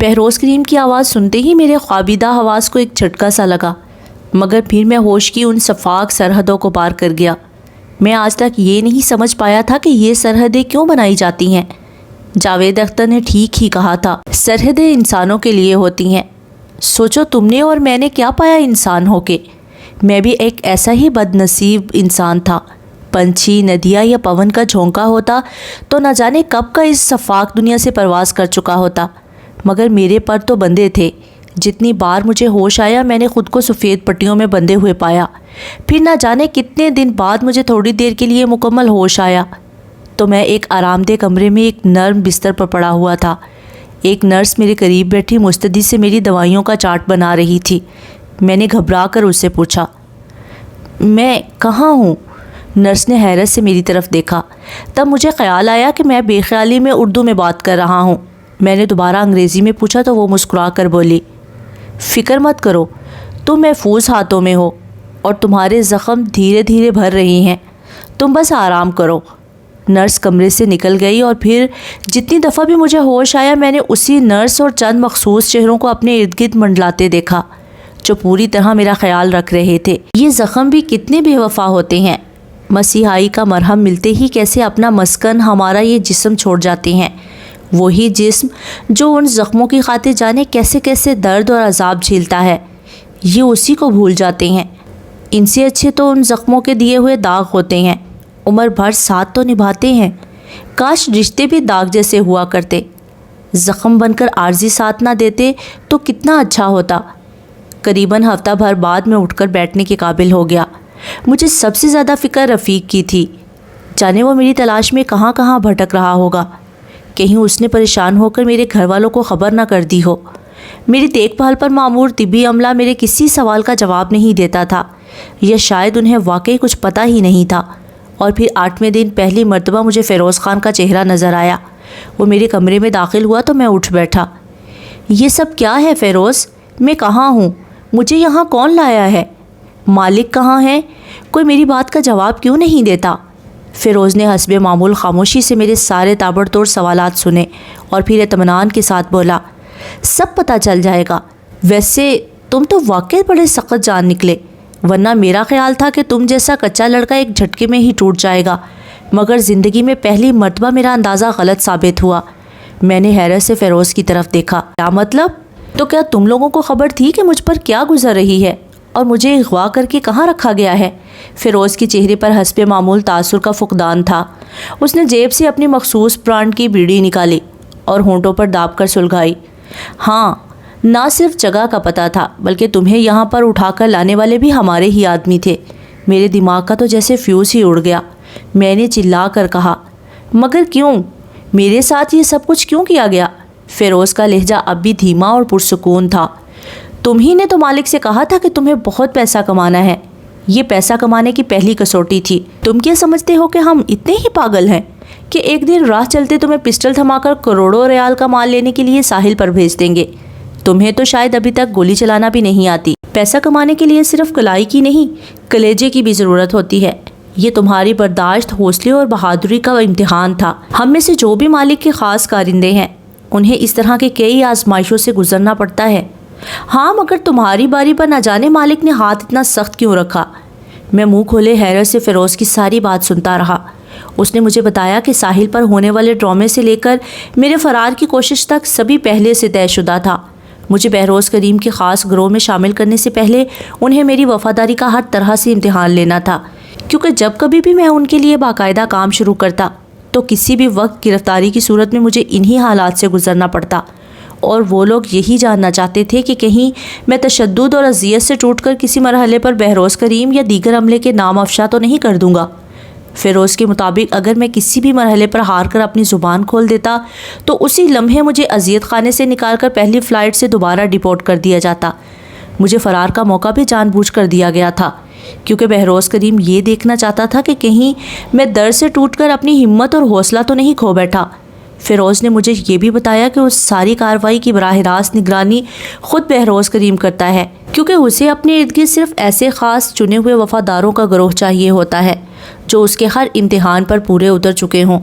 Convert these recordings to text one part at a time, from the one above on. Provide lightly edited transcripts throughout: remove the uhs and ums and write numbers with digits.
بہروز کریم کی آواز سنتے ہی میرے خوابیدہ حواس کو ایک جھٹکا سا لگا، مگر پھر میں ہوش کی ان شفاف سرحدوں کو پار کر گیا۔ میں آج تک یہ نہیں سمجھ پایا تھا کہ یہ سرحدیں کیوں بنائی جاتی ہیں۔ جاوید اختر نے ٹھیک ہی کہا تھا، سرحدیں انسانوں کے لیے ہوتی ہیں۔ سوچو تم نے اور میں نے کیا پایا انسان ہو کے۔ میں بھی ایک ایسا ہی بد نصیب انسان تھا۔ پنچھی، ندیاں یا پون کا جھونکا ہوتا تو نہ جانے کب کا اس شفاف دنیا سے پرواز کر چکا ہوتا، مگر میرے پر تو بندے تھے۔ جتنی بار مجھے ہوش آیا میں نے خود کو سفید پٹیوں میں بندھے ہوئے پایا۔ پھر نہ جانے کتنے دن بعد مجھے تھوڑی دیر کے لیے مکمل ہوش آیا تو میں ایک آرام دہ کمرے میں ایک نرم بستر پر پڑا ہوا تھا۔ ایک نرس میرے قریب بیٹھی مستعدی سے میری دوائیوں کا چارٹ بنا رہی تھی۔ میں نے گھبرا کر اس سے پوچھا، میں کہاں ہوں؟ نرس نے حیرت سے میری طرف دیکھا۔ تب مجھے خیال آیا کہ میں بے خیالی میں اردو میں بات کر رہا ہوں۔ میں نے دوبارہ انگریزی میں پوچھا تو وہ مسکرا کر بولی، فکر مت کرو، تم محفوظ ہاتھوں میں ہو اور تمہارے زخم دھیرے دھیرے بھر رہے ہیں، تم بس آرام کرو۔ نرس کمرے سے نکل گئی اور پھر جتنی دفعہ بھی مجھے ہوش آیا میں نے اسی نرس اور چند مخصوص چہروں کو اپنے ارد گرد منڈلاتے دیکھا جو پوری طرح میرا خیال رکھ رہے تھے۔ یہ زخم بھی کتنے بے وفا ہوتے ہیں، مسیحائی کا مرہم ملتے ہی کیسے اپنا مسکن ہمارا یہ جسم چھوڑ جاتے ہیں، وہی جسم جو ان زخموں کی خاطر جانے کیسے کیسے درد اور عذاب جھیلتا ہے، یہ اسی کو بھول جاتے ہیں۔ ان سے اچھے تو ان زخموں کے دیے ہوئے داغ ہوتے ہیں، عمر بھر ساتھ تو نبھاتے ہیں۔ کاش رشتے بھی داغ جیسے ہوا کرتے، زخم بن کر عارضی ساتھ نہ دیتے تو کتنا اچھا ہوتا۔ قریباً ہفتہ بھر بعد میں اٹھ کر بیٹھنے کے قابل ہو گیا۔ مجھے سب سے زیادہ فکر رفیق کی تھی، جانے وہ میری تلاش میں کہاں کہاں بھٹک رہا ہوگا، کہیں اس نے پریشان ہو کر میرے گھر والوں کو خبر نہ کر دی ہو۔ میری دیکھ بھال پر مامور طبی عملہ میرے کسی سوال کا جواب نہیں دیتا تھا، یا شاید انہیں واقعی کچھ پتہ ہی نہیں تھا۔ اور پھر 8ویں دن پہلی مرتبہ مجھے فیروز خان کا چہرہ نظر آیا۔ وہ میرے کمرے میں داخل ہوا تو میں اٹھ بیٹھا۔ یہ سب کیا ہے فیروز؟ میں کہاں ہوں؟ مجھے یہاں کون لایا ہے؟ مالک کہاں ہے؟ کوئی میری بات کا جواب کیوں نہیں دیتا؟ فیروز نے حسب معمول خاموشی سے میرے سارے تابڑ توڑ سوالات سنے اور پھر اطمینان کے ساتھ بولا، سب پتہ چل جائے گا۔ ویسے تم تو واقعی بڑے سخت جان نکلے، ورنہ میرا خیال تھا کہ تم جیسا کچا لڑکا ایک جھٹکے میں ہی ٹوٹ جائے گا، مگر زندگی میں پہلی مرتبہ میرا اندازہ غلط ثابت ہوا۔ میں نے حیرت سے فیروز کی طرف دیکھا۔ کیا مطلب؟ تو کیا تم لوگوں کو خبر تھی کہ مجھ پر کیا گزر رہی ہے اور مجھے اغوا کر کے کہاں رکھا گیا ہے؟ فیروز کے چہرے پر حسب معمول تاثر کا فقدان تھا۔ اس نے جیب سے اپنی مخصوص برانڈ کی بیڑی نکالی اور ہونٹوں پر داب کر سلگائی۔ ہاں، نہ صرف جگہ کا پتہ تھا بلکہ تمہیں یہاں پر اٹھا کر لانے والے بھی ہمارے ہی آدمی تھے۔ میرے دماغ کا تو جیسے فیوز ہی اڑ گیا۔ میں نے چلا کر کہا، مگر کیوں؟ میرے ساتھ یہ سب کچھ کیوں کیا گیا؟ فیروز کا لہجہ اب بھی دھیما اور پرسکون تھا۔ تم ہی نے تو مالک سے کہا تھا کہ تمہیں بہت پیسہ کمانا ہے۔ یہ پیسہ کمانے کی پہلی کسوٹی تھی۔ تم کیا سمجھتے ہو کہ ہم اتنے ہی پاگل ہیں کہ ایک دن راہ چلتے تمہیں پسٹل تھما کر کروڑوں ریال کا مال لینے کے لیے ساحل پر بھیج دیں گے؟ تمہیں تو شاید ابھی تک گولی چلانا بھی نہیں آتی۔ پیسہ کمانے کے لیے صرف کلائی کی نہیں، کلیجے کی بھی ضرورت ہوتی ہے۔ یہ تمہاری برداشت، حوصلے اور بہادری کا امتحان تھا۔ ہم میں سے جو بھی مالک کے خاص کارندے ہیں انہیں اس طرح کے کئی آزمائشوں سے گزرنا پڑتا ہے۔ ہاں، مگر تمہاری باری پر نہ جانے مالک نے ہاتھ اتنا سخت کیوں رکھا؟ میں منہ کھولے حیرت سے فیروز کی ساری بات سنتا رہا۔ اس نے مجھے بتایا کہ ساحل پر ہونے والے ڈرامے سے لے کر میرے فرار کی کوشش تک سبھی پہلے سے طے شدہ تھا۔ مجھے بہروز کریم کے خاص گروہ میں شامل کرنے سے پہلے انہیں میری وفاداری کا ہر طرح سے امتحان لینا تھا، کیونکہ جب کبھی بھی میں ان کے لیے باقاعدہ کام شروع کرتا تو کسی بھی وقت گرفتاری کی صورت میں مجھے انہی حالات سے گزرنا پڑتا، اور وہ لوگ یہی جاننا چاہتے تھے کہ کہیں میں تشدد اور اذیت سے ٹوٹ کر کسی مرحلے پر بہروز کریم یا دیگر عملے کے نام افشا تو نہیں کر دوں گا۔ فیروز کے مطابق اگر میں کسی بھی مرحلے پر ہار کر اپنی زبان کھول دیتا تو اسی لمحے مجھے اذیت خانے سے نکال کر پہلی فلائٹ سے دوبارہ ڈپورٹ کر دیا جاتا۔ مجھے فرار کا موقع بھی جان بوجھ کر دیا گیا تھا، کیونکہ بہروز کریم یہ دیکھنا چاہتا تھا کہ کہیں میں ڈر سے ٹوٹ کر اپنی ہمت اور حوصلہ تو نہیں کھو بیٹھا۔ فیروز نے مجھے یہ بھی بتایا کہ اس ساری کارروائی کی براہ راست نگرانی خود بہروز کریم کرتا ہے، کیونکہ اسے اپنے ارد گرد صرف ایسے خاص چنے ہوئے وفاداروں کا گروہ چاہیے ہوتا ہے جو اس کے ہر امتحان پر پورے اتر چکے ہوں۔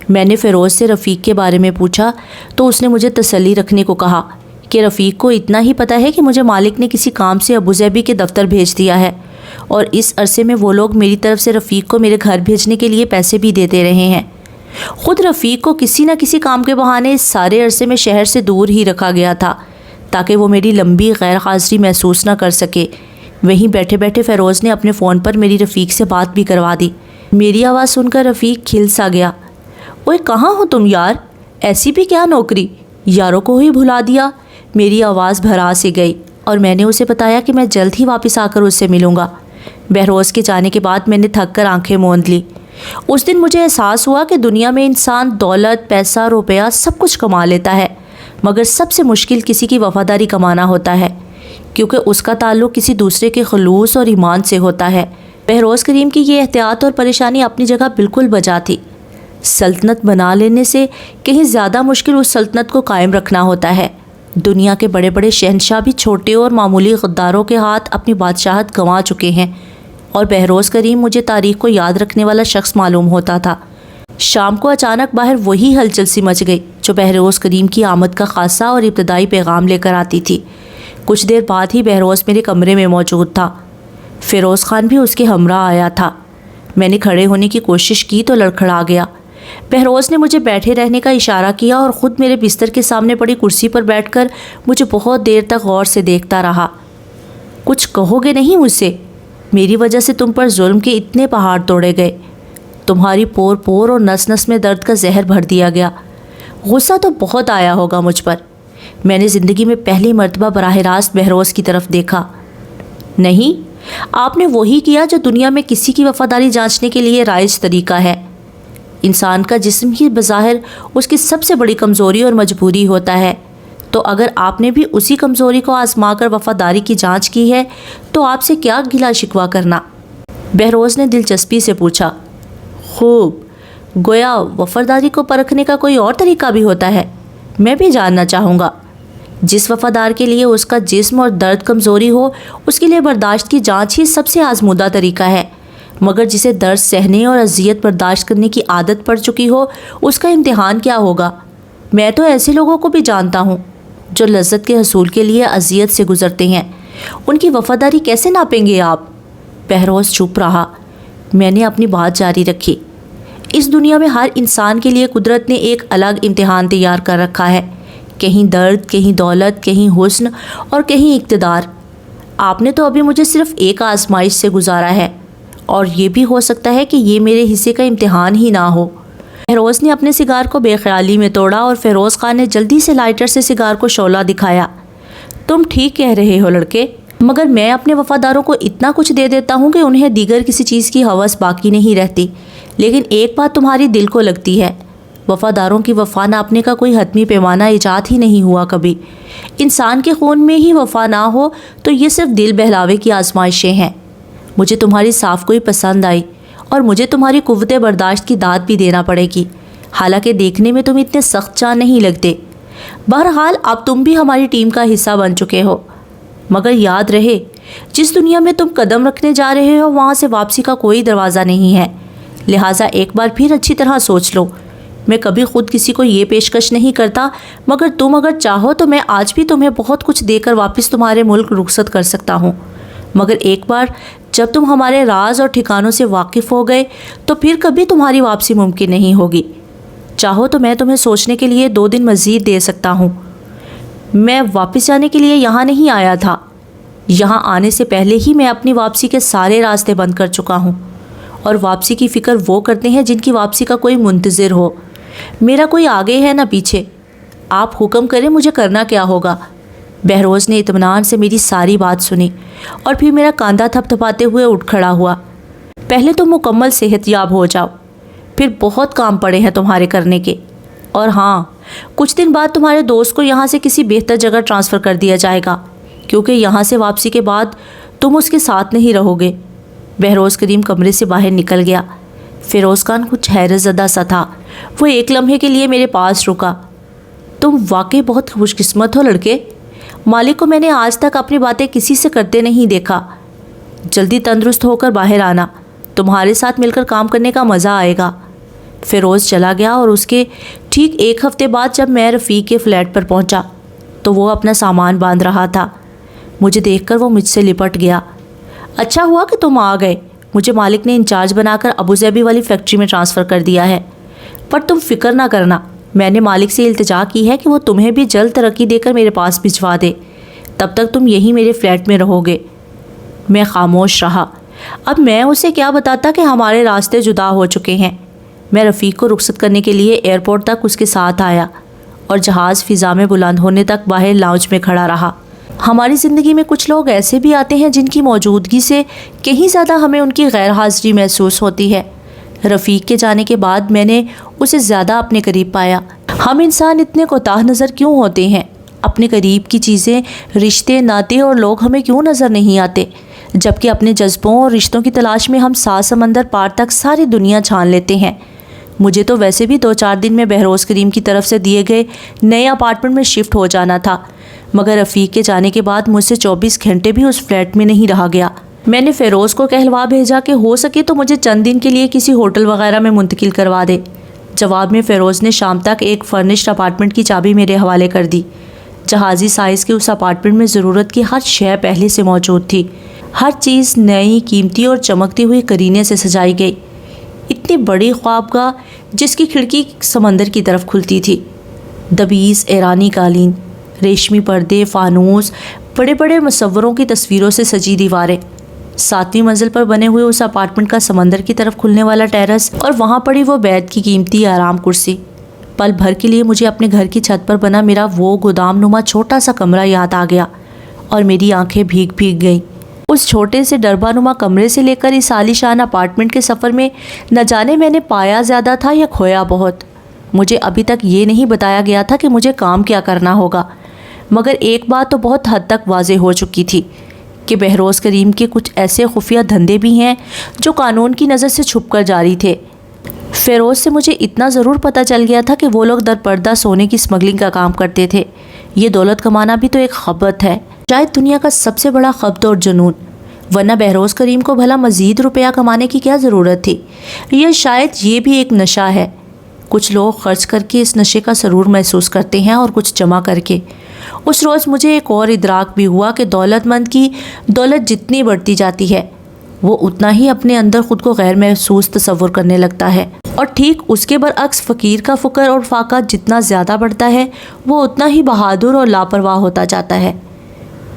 میں نے فیروز سے رفیق کے بارے میں پوچھا تو اس نے مجھے تسلی رکھنے کو کہا کہ رفیق کو اتنا ہی پتہ ہے کہ مجھے مالک نے کسی کام سے ابوظہبی کے دفتر بھیج دیا ہے، اور اس عرصے میں وہ لوگ میری طرف سے رفیق کو میرے گھر بھیجنے کے لیے پیسے بھی دیتے رہے ہیں۔ خود رفیق کو کسی نہ کسی کام کے بہانے اس سارے عرصے میں شہر سے دور ہی رکھا گیا تھا تاکہ وہ میری لمبی غیر حاضری محسوس نہ کر سکے۔ وہیں بیٹھے بیٹھے فیروز نے اپنے فون پر میری رفیق سے بات بھی کروا دی۔ میری آواز سن کر رفیق کھل سا گیا۔ اوئے کہاں ہو تم یار؟ ایسی بھی کیا نوکری؟ یاروں کو ہی بھلا دیا۔ میری آواز بھرا سی گئی اور میں نے اسے بتایا کہ میں جلد ہی واپس آ کر اس سے ملوں گا۔ بہروز کے جانے کے بعد میں نے تھک کر آنکھیں موند لی۔ اس دن مجھے احساس ہوا کہ دنیا میں انسان دولت، پیسہ، روپیہ سب کچھ کما لیتا ہے، مگر سب سے مشکل کسی کی وفاداری کمانا ہوتا ہے، کیونکہ اس کا تعلق کسی دوسرے کے خلوص اور ایمان سے ہوتا ہے۔ بہروز کریم کی یہ احتیاط اور پریشانی اپنی جگہ بالکل بجا تھی۔ سلطنت بنا لینے سے کہیں زیادہ مشکل اس سلطنت کو قائم رکھنا ہوتا ہے۔ دنیا کے بڑے بڑے شہنشاہ بھی چھوٹے اور معمولی غداروں کے ہاتھ اپنی بادشاہت گنوا چکے ہیں، اور بہروز کریم مجھے تاریخ کو یاد رکھنے والا شخص معلوم ہوتا تھا۔ شام کو اچانک باہر وہی ہلچل سی مچ گئی جو بہروز کریم کی آمد کا خاصہ اور ابتدائی پیغام لے کر آتی تھی۔ کچھ دیر بعد ہی بہروز میرے کمرے میں موجود تھا۔ فیروز خان بھی اس کے ہمراہ آیا تھا۔ میں نے کھڑے ہونے کی کوشش کی تو لڑکھڑا گیا۔ بہروز نے مجھے بیٹھے رہنے کا اشارہ کیا اور خود میرے بستر کے سامنے پڑی کرسی پر بیٹھ کر مجھے بہت دیر تک غور سے دیکھتا رہا۔ کچھ کہو گے نہیں مجھ سے؟ میری وجہ سے تم پر ظلم کے اتنے پہاڑ توڑے گئے، تمہاری پور پور اور نس نس میں درد کا زہر بھر دیا گیا۔ غصہ تو بہت آیا ہوگا مجھ پر۔ میں نے زندگی میں پہلی مرتبہ براہ راست بہروز کی طرف دیکھا۔ نہیں، آپ نے وہی کیا جو دنیا میں کسی کی وفاداری جانچنے کے لیے رائج طریقہ ہے۔ انسان کا جسم ہی بظاہر اس کی سب سے بڑی کمزوری اور مجبوری ہوتا ہے، تو اگر آپ نے بھی اسی کمزوری کو آزما کر وفاداری کی جانچ کی ہے تو آپ سے کیا گلا شکوہ کرنا؟ بہروز نے دلچسپی سے پوچھا۔ خوب، گویا وفاداری کو پرکھنے کا کوئی اور طریقہ بھی ہوتا ہے؟ میں بھی جاننا چاہوں گا۔ جس وفادار کے لیے اس کا جسم اور درد کمزوری ہو، اس کے لیے برداشت کی جانچ ہی سب سے آزمودہ طریقہ ہے، مگر جسے درد سہنے اور اذیت برداشت کرنے کی عادت پڑ چکی ہو، اس کا امتحان کیا ہوگا؟ میں تو ایسے لوگوں کو بھی جانتا ہوں جو لذت کے حصول کے لیے اذیت سے گزرتے ہیں۔ ان کی وفاداری کیسے ناپیں گے آپ؟ بہروز چپ رہا۔ میں نے اپنی بات جاری رکھی۔ اس دنیا میں ہر انسان کے لیے قدرت نے ایک الگ امتحان تیار کر رکھا ہے، کہیں درد، کہیں دولت، کہیں حسن اور کہیں اقتدار۔ آپ نے تو ابھی مجھے صرف ایک آزمائش سے گزارا ہے، اور یہ بھی ہو سکتا ہے کہ یہ میرے حصے کا امتحان ہی نہ ہو۔ بہروز نے اپنے سگار کو بے خیالی میں توڑا اور فیروز خان نے جلدی سے لائٹر سے سگار کو شعلہ دکھایا۔ تم ٹھیک کہہ رہے ہو لڑکے، مگر میں اپنے وفاداروں کو اتنا کچھ دے دیتا ہوں کہ انہیں دیگر کسی چیز کی ہوس باقی نہیں رہتی، لیکن ایک بات تمہاری دل کو لگتی ہے، وفاداروں کی وفا ناپنے کا کوئی حتمی پیمانہ ایجاد ہی نہیں ہوا کبھی۔ انسان کے خون میں ہی وفا نہ ہو تو یہ صرف دل بہلاوے کی آزمائشیں ہیں۔ مجھے تمہاری صاف کوئی پسند آئی، اور مجھے تمہاری قوت برداشت کی داد بھی دینا پڑے گی، حالانکہ دیکھنے میں تم اتنے سخت جان نہیں لگتے۔ بہرحال اب تم بھی ہماری ٹیم کا حصہ بن چکے ہو، مگر یاد رہے جس دنیا میں تم قدم رکھنے جا رہے ہو وہاں سے واپسی کا کوئی دروازہ نہیں ہے، لہٰذا ایک بار پھر اچھی طرح سوچ لو۔ میں کبھی خود کسی کو یہ پیشکش نہیں کرتا، مگر تم اگر چاہو تو میں آج بھی تمہیں بہت کچھ دے کر واپس تمہارے ملک رخصت کر سکتا ہوں، مگر ایک بار جب تم ہمارے راز اور ٹھکانوں سے واقف ہو گئے تو پھر کبھی تمہاری واپسی ممکن نہیں ہوگی۔ چاہو تو میں تمہیں سوچنے کے لیے 2 دن مزید دے سکتا ہوں۔ میں واپس جانے کے لیے یہاں نہیں آیا تھا، یہاں آنے سے پہلے ہی میں اپنی واپسی کے سارے راستے بند کر چکا ہوں، اور واپسی کی فکر وہ کرتے ہیں جن کی واپسی کا کوئی منتظر ہو۔ میرا کوئی آگے ہے نہ پیچھے، آپ حکم کریں مجھے کرنا کیا ہوگا۔ بہروز نے اطمینان سے میری ساری بات سنی اور پھر میرا کاندھا تھپ تھپاتے ہوئے اٹھ کھڑا ہوا۔ پہلے تو مکمل صحت یاب ہو جاؤ، پھر بہت کام پڑے ہیں تمہارے کرنے کے، اور ہاں، کچھ دن بعد تمہارے دوست کو یہاں سے کسی بہتر جگہ ٹرانسفر کر دیا جائے گا، کیونکہ یہاں سے واپسی کے بعد تم اس کے ساتھ نہیں رہو گے۔ بہروز کریم کمرے سے باہر نکل گیا۔ فیروز خان کچھ حیرت زدہ سا تھا۔ وہ ایک لمحے کے لیے میرے پاس رکا۔ تم واقعی بہت خوش قسمت ہو لڑکے، مالک کو میں نے آج تک اپنی باتیں کسی سے کرتے نہیں دیکھا۔ جلدی تندرست ہو کر باہر آنا، تمہارے ساتھ مل کر کام کرنے کا مزہ آئے گا۔ فیروز چلا گیا اور اس کے ٹھیک 1 ہفتے بعد جب میں رفیق کے فلیٹ پر پہنچا تو وہ اپنا سامان باندھ رہا تھا۔ مجھے دیکھ کر وہ مجھ سے لپٹ گیا۔ اچھا ہوا کہ تم آ گئے، مجھے مالک نے انچارج بنا کر ابوظہبی والی فیکٹری میں ٹرانسفر کر دیا ہے، پر تم فکر نہ کرنا، میں نے مالک سے التجا کی ہے کہ وہ تمہیں بھی جلد ترقی دے کر میرے پاس بھجوا دے، تب تک تم یہی میرے فلیٹ میں رہو گے۔ میں خاموش رہا۔ اب میں اسے کیا بتاتا کہ ہمارے راستے جدا ہو چکے ہیں۔ میں رفیق کو رخصت کرنے کے لیے ایئرپورٹ تک اس کے ساتھ آیا اور جہاز فضا میں بلند ہونے تک باہر لاؤنج میں کھڑا رہا۔ ہماری زندگی میں کچھ لوگ ایسے بھی آتے ہیں جن کی موجودگی سے کہیں زیادہ ہمیں ان کی غیر حاضری محسوس ہوتی ہے۔ رفیق کے جانے کے بعد میں نے اسے زیادہ اپنے قریب پایا۔ ہم انسان اتنے کوتاہ نظر کیوں ہوتے ہیں؟ اپنے قریب کی چیزیں، رشتے، ناطے اور لوگ ہمیں کیوں نظر نہیں آتے، جبکہ اپنے جذبوں اور رشتوں کی تلاش میں ہم 7 سمندر پار تک ساری دنیا چھان لیتے ہیں۔ مجھے تو ویسے بھی 2-4 دن میں بہروز کریم کی طرف سے دیے گئے نئے اپارٹمنٹ میں شفٹ ہو جانا تھا، مگر رفیق کے جانے کے بعد مجھ سے 24 گھنٹے بھی اس فلیٹ میں نہیں رہا گیا۔ میں نے فیروز کو کہلوا بھیجا کہ ہو سکے تو مجھے چند دن کے لیے کسی ہوٹل وغیرہ میں منتقل کروا دے۔ جواب میں فیروز نے شام تک ایک فرنشڈ اپارٹمنٹ کی چابی میرے حوالے کر دی۔ جہازی سائز کے اس اپارٹمنٹ میں ضرورت کی ہر شے پہلے سے موجود تھی۔ ہر چیز نئی، قیمتی اور چمکتی ہوئی قرینے سے سجائی گئی۔ اتنی بڑی خوابگاہ جس کی کھڑکی سمندر کی طرف کھلتی تھی۔ دبیز ایرانی قالین، ریشمی پردے، فانوس، بڑے بڑے مصوروں کی تصویروں سے سجی دیواریں، 7ویں منزل پر بنے ہوئے اس اپارٹمنٹ کا سمندر کی طرف کھلنے والا ٹیرس، اور وہاں پڑی وہ بیت کی قیمتی آرام کرسی۔ پل بھر کے لیے مجھے اپنے گھر کی چھت پر بنا میرا وہ گودام نما چھوٹا سا کمرہ یاد آ گیا اور میری آنکھیں بھیگ گئیں۔ اس چھوٹے سے ڈربا نما کمرے سے لے کر اس عالیشان اپارٹمنٹ کے سفر میں نہ جانے میں نے پایا زیادہ تھا یا کھویا بہت۔ مجھے ابھی تک یہ نہیں بتایا گیا تھا کہ مجھے کام کیا کرنا ہوگا، مگر ایک بات تو بہت حد تک واضح ہو چکی تھی کہ بہروز کریم کے کچھ ایسے خفیہ دھندے بھی ہیں جو قانون کی نظر سے چھپ کر جاری تھے۔ فیروز سے مجھے اتنا ضرور پتہ چل گیا تھا کہ وہ لوگ در پردہ سونے کی اسمگلنگ کا کام کرتے تھے۔ یہ دولت کمانا بھی تو ایک خبت ہے، شاید دنیا کا سب سے بڑا خبت اور جنون، ورنہ بہروز کریم کو بھلا مزید روپیہ کمانے کی کیا ضرورت تھی؟ یا شاید یہ بھی ایک نشہ ہے۔ کچھ لوگ خرچ کر کے اس نشے کا سرور محسوس کرتے ہیں اور کچھ جمع کر کے۔ اس روز مجھے ایک اور ادراک بھی ہوا کہ دولت مند کی دولت جتنی بڑھتی جاتی ہے وہ اتنا ہی اپنے اندر خود کو غیر محسوس تصور کرنے لگتا ہے، اور ٹھیک اس کے برعکس فقیر کا فقر اور فاقہ جتنا زیادہ بڑھتا ہے وہ اتنا ہی بہادر اور لاپرواہ ہوتا جاتا ہے۔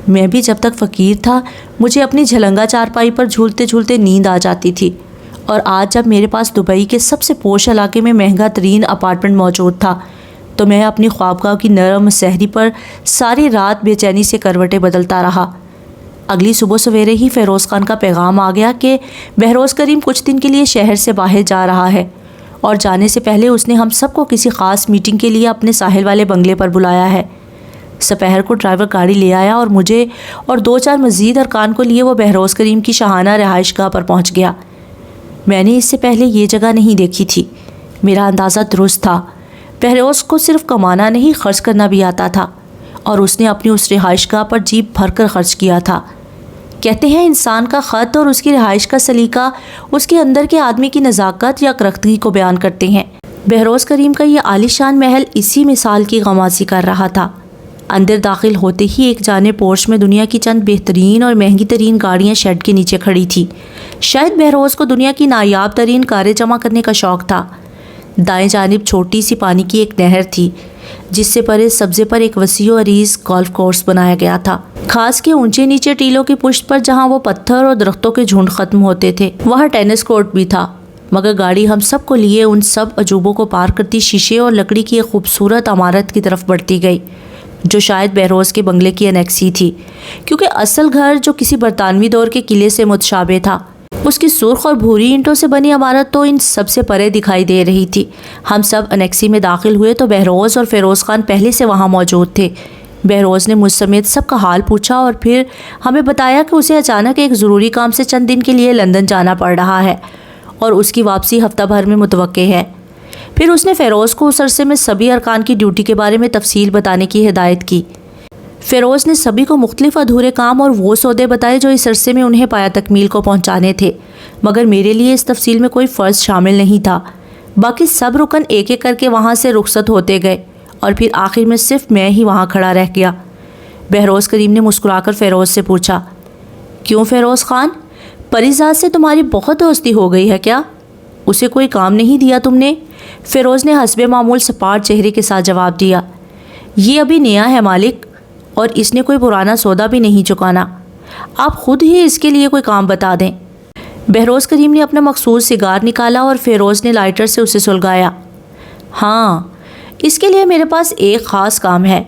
میں بھی جب تک فقیر تھا مجھے اپنی جھلنگا چارپائی پر جھولتے جھولتے نیند آ جاتی تھی، اور آج جب میرے پاس دبئی کے سب سے پوش علاقے میں مہنگا ترین اپارٹمنٹ موجود تھا تو میں اپنی خوابگاہ کی نرم سحری پر ساری رات بے چینی سے کروٹیں بدلتا رہا۔ اگلی صبح سویرے ہی فیروز خان کا پیغام آ گیا کہ بہروز کریم کچھ دن کے لیے شہر سے باہر جا رہا ہے، اور جانے سے پہلے اس نے ہم سب کو کسی خاص میٹنگ کے لیے اپنے ساحل والے بنگلے پر بلایا ہے۔ سپہر کو ڈرائیور گاڑی لے آیا اور مجھے اور 2-4 مزید ارکان کو لیے وہ بہروز کریم کی شاہانہ رہائش گاہ پر پہنچ گیا۔ میں نے اس سے پہلے یہ جگہ نہیں دیکھی تھی۔ میرا اندازہ درست تھا، بہروز کو صرف کمانا نہیں خرچ کرنا بھی آتا تھا، اور اس نے اپنی اس رہائش گاہ پر جیب بھر کر خرچ کیا تھا۔ کہتے ہیں انسان کا خط اور اس کی رہائش کا سلیقہ اس کے اندر کے آدمی کی نزاکت یا کرختگی کو بیان کرتے ہیں۔ بہروز کریم کا یہ عالیشان محل اسی مثال کی غمازی کر رہا تھا۔ اندر داخل ہوتے ہی ایک جانب پورش میں دنیا کی چند بہترین اور مہنگی ترین گاڑیاں شیڈ کے نیچے کھڑی تھی۔ شاید بہروز کو دنیا کی نایاب ترین کاریں جمع کرنے کا شوق تھا۔ دائیں جانب چھوٹی سی پانی کی ایک نہر تھی جس سے پرے سبزے پر ایک وسیع و عریض گولف کورس بنایا گیا تھا۔ خاص کے اونچے نیچے ٹیلوں کی پشت پر جہاں وہ پتھر اور درختوں کے جھنڈ ختم ہوتے تھے وہاں ٹینس کورٹ بھی تھا، مگر گاڑی ہم سب کو لیے ان سب عجوبوں کو پار کرتی شیشے اور لکڑی کی ایک خوبصورت عمارت کی طرف بڑھتی گئی جو شاید بہروز کے بنگلے کی انیکسی تھی، کیونکہ اصل گھر جو کسی برطانوی دور کے قلعے سے متشابہ تھا، اس کی سرخ اور بھوری اینٹوں سے بنی عمارت تو ان سب سے پرے دکھائی دے رہی تھی۔ ہم سب انیکسی میں داخل ہوئے تو بہروز اور فیروز خان پہلے سے وہاں موجود تھے۔ بہروز نے مجھ سمیت سب کا حال پوچھا اور پھر ہمیں بتایا کہ اسے اچانک ایک ضروری کام سے چند دن کے لیے لندن جانا پڑ رہا ہے اور اس کی واپسی ہفتہ بھر میں متوقع ہے۔ پھر اس نے فیروز کو اس عرصے میں سبھی ارکان کی ڈیوٹی کے بارے میں تفصیل بتانے کی ہدایت کی۔ فیروز نے سبھی کو مختلف ادھورے کام اور وہ سودے بتائے جو اس عرصے میں انہیں پایا تکمیل کو پہنچانے تھے، مگر میرے لیے اس تفصیل میں کوئی فرض شامل نہیں تھا۔ باقی سب رکن ایک ایک کر کے وہاں سے رخصت ہوتے گئے اور پھر آخر میں صرف میں ہی وہاں کھڑا رہ گیا۔ بہروز کریم نے مسکرا کر فیروز سے پوچھا، کیوں فیروز خان، پریزاد سے تمہاری بہت دوستی ہو گئی ہے کیا؟ اسے کوئی کام نہیں دیا تم نے؟ فیروز نے حسب معمول سپاٹ چہرے کے ساتھ جواب دیا، یہ ابھی نیا ہے مالک، اور اس نے کوئی پرانا سودا بھی نہیں چکانا، آپ خود ہی اس کے لیے کوئی کام بتا دیں۔ بہروز کریم نے اپنا مخصوص سگار نکالا اور فیروز نے لائٹر سے اسے سلگایا۔ ہاں، اس کے لیے میرے پاس ایک خاص کام ہے۔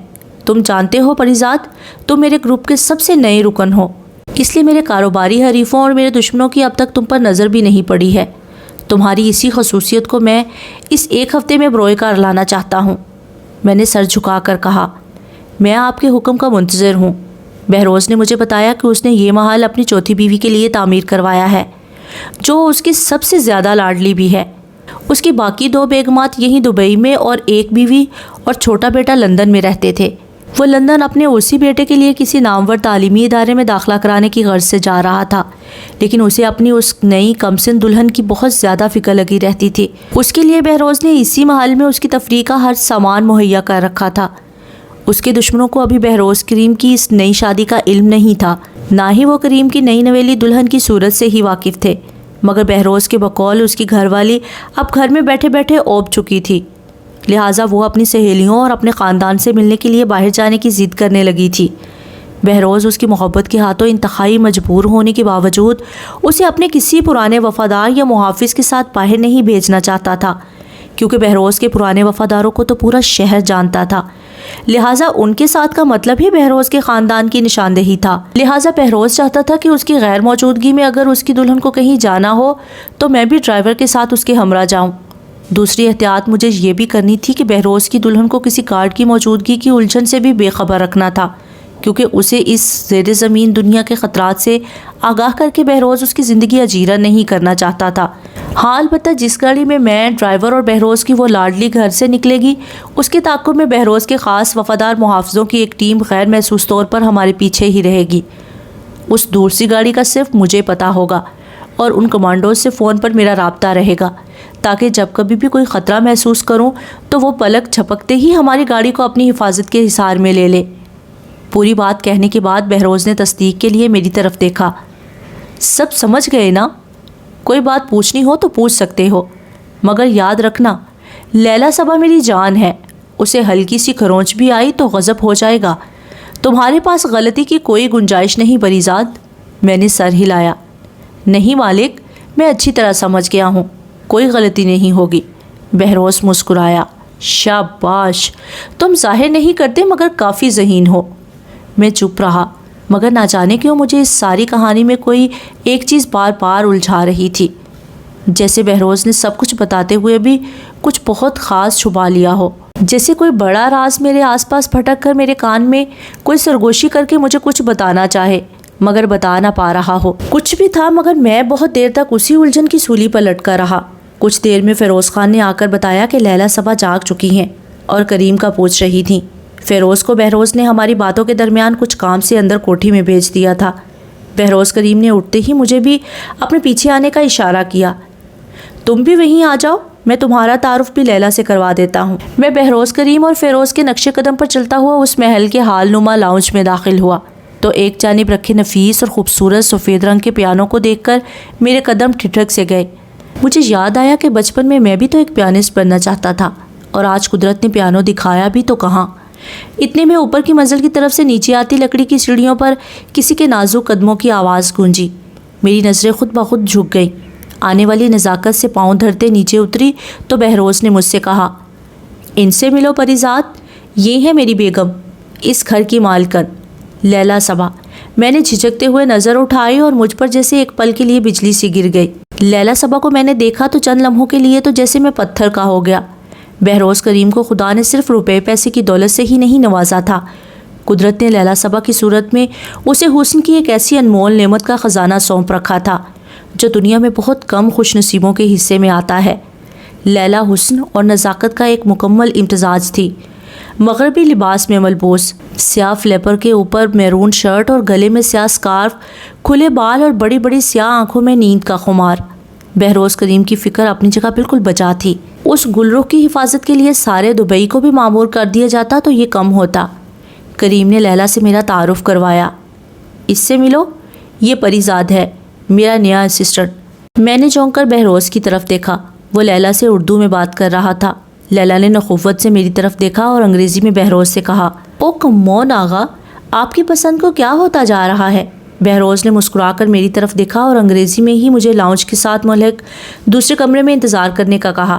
تم جانتے ہو پریزاد، تم میرے گروپ کے سب سے نئے رکن ہو، اس لیے میرے کاروباری حریفوں اور میرے دشمنوں کی اب تک تم پر نظر بھی نہیں پڑی ہے۔ تمہاری اسی خصوصیت کو میں اس ایک ہفتے میں بروئے کار لانا چاہتا ہوں۔ میں نے سر جھکا کر کہا، میں آپ کے حکم کا منتظر ہوں۔ بہروز نے مجھے بتایا کہ اس نے یہ محل اپنی چوتھی بیوی کے لیے تعمیر کروایا ہے، جو اس کی سب سے زیادہ لاڈلی بھی ہے۔ اس کی باقی 2 بیگمات یہیں دبئی میں اور ایک بیوی اور چھوٹا بیٹا لندن میں رہتے تھے۔ وہ لندن اپنے اسی بیٹے کے لیے کسی نامور تعلیمی ادارے میں داخلہ کرانے کی غرض سے جا رہا تھا، لیکن اسے اپنی اس نئی کمسن دلہن کی بہت زیادہ فکر لگی رہتی تھی۔ اس کے لیے بہروز نے اسی محل میں اس کی تفریح کا ہر سامان مہیا کر رکھا تھا۔ اس کے دشمنوں کو ابھی بہروز کریم کی اس نئی شادی کا علم نہیں تھا، نہ ہی وہ کریم کی نئی نویلی دلہن کی صورت سے ہی واقف تھے، مگر بہروز کے بقول اس کی گھر والی اب گھر میں بیٹھے بیٹھے اوب چکی تھی، لہٰذا وہ اپنی سہیلیوں اور اپنے خاندان سے ملنے کے لیے باہر جانے کی ضد کرنے لگی تھی۔ بہروز اس کی محبت کے ہاتھوں انتہائی مجبور ہونے کے باوجود اسے اپنے کسی پرانے وفادار یا محافظ کے ساتھ باہر نہیں بھیجنا چاہتا تھا، کیونکہ بہروز کے پرانے وفاداروں کو تو پورا شہر جانتا تھا، لہٰذا ان کے ساتھ کا مطلب ہی بہروز کے خاندان کی نشاندہی تھا۔ لہٰذا بہروز چاہتا تھا کہ اس کی غیر موجودگی میں اگر اس کی دلہن کو کہیں جانا ہو تو میں بھی ڈرائیور کے ساتھ اس کے ہمراہ جاؤں۔ دوسری احتیاط مجھے یہ بھی کرنی تھی کہ بہروز کی دلہن کو کسی گارڈ کی موجودگی کی الجھن سے بھی بے خبر رکھنا تھا، کیونکہ اسے اس زیر زمین دنیا کے خطرات سے آگاہ کر کے بہروز اس کی زندگی اجیرہ نہیں کرنا چاہتا تھا۔ ہاں، البتہ جس گاڑی میں ڈرائیور اور بہروز کی وہ لاڈلی گھر سے نکلے گی، اس کے تعاقب میں بہروز کے خاص وفادار محافظوں کی ایک ٹیم غیر محسوس طور پر ہمارے پیچھے ہی رہے گی۔ اس دوسری گاڑی کا صرف مجھے پتہ ہوگا اور ان کمانڈوز سے فون پر میرا رابطہ رہے گا، تاکہ جب کبھی بھی کوئی خطرہ محسوس کروں تو وہ پلک جھپکتے ہی ہماری گاڑی کو اپنی حفاظت کے حصار میں لے لے۔ پوری بات کہنے کے بعد بہروز نے تصدیق کے لیے میری طرف دیکھا۔ سب سمجھ گئے نا؟ کوئی بات پوچھنی ہو تو پوچھ سکتے ہو، مگر یاد رکھنا لیلا صبا میری جان ہے، اسے ہلکی سی کھرونچ بھی آئی تو غضب ہو جائے گا۔ تمہارے پاس غلطی کی کوئی گنجائش نہیں پریزاد۔ میں نے سر ہلایا۔ نہیں مالک، میں اچھی طرح سمجھ گیا ہوں، کوئی غلطی نہیں ہوگی۔ بہروز مسکرایا۔ شاباش، تم ظاہر نہیں کرتے مگر کافی ذہین ہو۔ میں چپ رہا، مگر نہ جانے کیوں مجھے اس ساری کہانی میں کوئی ایک چیز بار بار الجھا رہی تھی، جیسے بہروز نے سب کچھ بتاتے ہوئے بھی کچھ بہت خاص چھپا لیا ہو، جیسے کوئی بڑا راز میرے آس پاس پھٹک کر میرے کان میں کوئی سرگوشی کر کے مجھے کچھ بتانا چاہے مگر بتا نہ پا رہا ہو۔ کچھ بھی تھا، مگر میں بہت دیر تک اسی الجھن کی سولی پر لٹکا رہا۔ کچھ دیر میں فیروز خان نے آ کر بتایا کہ لیلا صبا جاگ چکی ہیں اور کریم کا پوچھ رہی تھیں۔ فیروز کو بہروز نے ہماری باتوں کے درمیان کچھ کام سے اندر کوٹھی میں بھیج دیا تھا۔ بہروز کریم نے اٹھتے ہی مجھے بھی اپنے پیچھے آنے کا اشارہ کیا۔ تم بھی وہیں آ جاؤ، میں تمہارا تعارف بھی لیلا سے کروا دیتا ہوں۔ میں بہروز کریم اور فیروز کے نقش قدم پر چلتا ہوا اس محل کے حال نما لاؤنج میں داخل ہوا تو ایک جانب رکھے نفیس اور خوبصورت سفید رنگ کے پیانو کو دیکھ کر میرے قدم ٹھٹک سے گئے۔ مجھے یاد آیا کہ بچپن میں بھی تو ایک پیانسٹ بننا چاہتا تھا، اور آج قدرت نے پیانو دکھایا بھی تو کہاں۔ اتنے میں اوپر کی منزل کی طرف سے نیچے آتی لکڑی کی سیڑھیوں پر کسی کے نازک قدموں کی آواز گونجی۔ میری نظریں خود بخود جھک گئیں۔ آنے والی نزاکت سے پاؤں دھرتے نیچے اتری تو بہروز نے مجھ سے کہا، ان سے ملو پریزاد، یہ ہے میری بیگم، اس گھر کی مالکن لیلا صبا۔ میں نے جھجکتے ہوئے نظر اٹھائی اور مجھ پر جیسے ایک پل کے لیے بجلی سی گر گئی۔ لیلا صبا کو میں نے دیکھا تو چند لمحوں کے لیے تو جیسے میں پتھر کا ہو گیا۔ بہروز کریم کو خدا نے صرف روپے پیسے کی دولت سے ہی نہیں نوازا تھا، قدرت نے لیلا صبا کی صورت میں اسے حسن کی ایک ایسی انمول نعمت کا خزانہ سونپ رکھا تھا جو دنیا میں بہت کم خوش نصیبوں کے حصے میں آتا ہے۔ لیلا حسن اور نزاکت کا ایک مکمل امتزاج تھی۔ مغربی لباس میں ملبوس، سیاہ فلیپر کے اوپر میرون شرٹ اور گلے میں سیاہ سکارف، کھلے بال اور بڑی بڑی سیاہ آنکھوں میں نیند کا خمار۔ بہروز کریم کی فکر اپنی جگہ بالکل بجا تھی۔ اس گلرخ کی حفاظت کے لیے سارے دبئی کو بھی معمور کر دیا جاتا تو یہ کم ہوتا۔ کریم نے لیلا سے میرا تعارف کروایا۔ اس سے ملو، یہ پریزاد ہے، میرا نیا اسسٹنٹ۔ میں نے چونک کر بہروز کی طرف دیکھا، وہ لیلا سے اردو میں بات کر رہا تھا۔ لیلا نے نخوت سے میری طرف دیکھا اور انگریزی میں بہروز سے کہا، او کمون آغا، آپ کی پسند کو کیا ہوتا جا رہا ہے؟ بہروز نے مسکرا کر میری طرف دیکھا اور انگریزی میں ہی مجھے لاؤنج کے ساتھ ملحق دوسرے کمرے میں انتظار کرنے کا کہا۔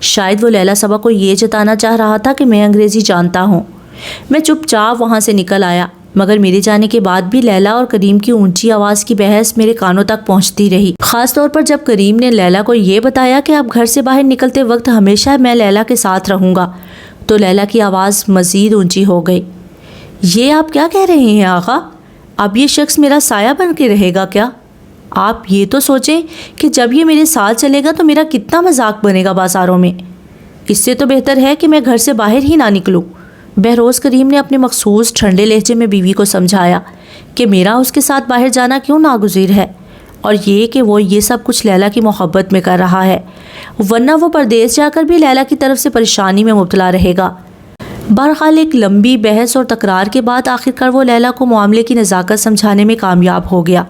شاید وہ لیلا صبا کو یہ جتانا چاہ رہا تھا کہ میں انگریزی جانتا ہوں۔ میں چپ چاپ وہاں سے نکل آیا، مگر میرے جانے کے بعد بھی لیلا اور کریم کی اونچی آواز کی بحث میرے کانوں تک پہنچتی رہی، خاص طور پر جب کریم نے لیلا کو یہ بتایا کہ اب گھر سے باہر نکلتے وقت ہمیشہ میں لیلا کے ساتھ رہوں گا، تو لیلا کی آواز مزید اونچی ہو گئی۔ یہ آپ کیا کہہ رہے ہیں آغا؟ اب یہ شخص میرا سایہ بن کے رہے گا کیا؟ آپ یہ تو سوچیں کہ جب یہ میرے ساتھ چلے گا تو میرا کتنا مذاق بنے گا بازاروں میں۔ اس سے تو بہتر ہے کہ میں گھر سے باہر ہی نہ نکلوں۔ بہروز کریم نے اپنے مخصوص ٹھنڈے لہجے میں بیوی کو سمجھایا کہ میرا اس کے ساتھ باہر جانا کیوں ناگزیر ہے، اور یہ کہ وہ یہ سب کچھ لیلا کی محبت میں کر رہا ہے، ورنہ وہ پردیس جا کر بھی لیلا کی طرف سے پریشانی میں مبتلا رہے گا۔ بہرحال ایک لمبی بحث اور تکرار کے بعد آخرکار وہ لیلا کو معاملے کی نزاکت سمجھانے میں کامیاب ہو گیا۔